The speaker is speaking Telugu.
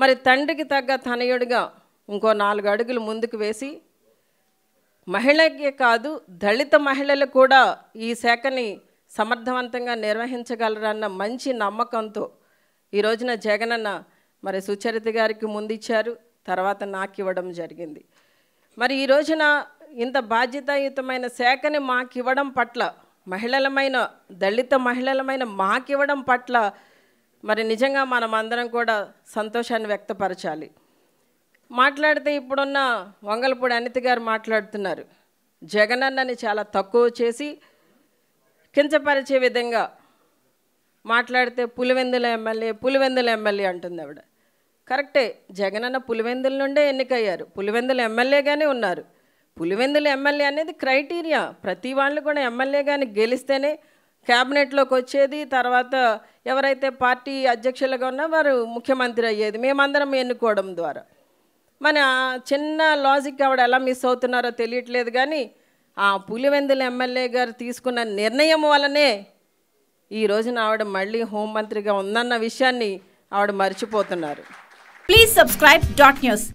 మరి తండ్రికి తగ్గ తనయుడిగా ఇంకో 4 అడుగులు ముందుకు వేసి మహిళకే కాదు దళిత మహిళలు కూడా ఈ శాఖని సమర్థవంతంగా నిర్వహించగలరన్న మంచి నమ్మకంతో ఈ రోజున జగనన్న మరి సుచరిత గారికి ముందిచ్చారు, తర్వాత నాకు ఇవ్వడం జరిగింది. మరి ఈ రోజున ఇంత బాధ్యతాయుతమైన శాఖని మాకు ఇవ్వడం పట్ల, మహిళలమైన దళిత మహిళలమైన మాకు ఇవ్వడం పట్ల మరి నిజంగా మనం అందరం కూడా సంతోషాన్ని వ్యక్తపరచాలి. మాట్లాడితే ఇప్పుడున్న వంగలపూడి అనిత గారు మాట్లాడుతున్నారు, జగనన్నని చాలా తక్కువ చేసి కించపరిచే విధంగా మాట్లాడితే పులివెందుల ఎమ్మెల్యే అంటుంది ఆవిడ. కరెక్టే, జగనన్న పులివెందుల నుండే ఎన్నికయ్యారు, పులివెందుల ఎమ్మెల్యేగానే ఉన్నారు. పులివెందుల ఎమ్మెల్యే అనేది క్రైటీరియా, ప్రతి వాళ్ళు కూడా ఎమ్మెల్యేగాని గెలిస్తేనే క్యాబినెట్లోకి వచ్చేది, తర్వాత ఎవరైతే పార్టీ అధ్యక్షులుగా ఉన్నా వారు ముఖ్యమంత్రి అయ్యేది, మేమందరం ఎన్నుకోవడం ద్వారా. మన చిన్న లాజిక్ ఆవిడ ఎలా మిస్ అవుతున్నారో తెలియట్లేదు. కానీ ఆ పులివెందుల ఎమ్మెల్యే గారు తీసుకున్న నిర్ణయం వల్లనే ఈ రోజున ఆవిడ మళ్ళీ హోంమంత్రిగా ఉందన్న విషయాన్ని ఆవిడ మర్చిపోతున్నారు. Please subscribe dot news.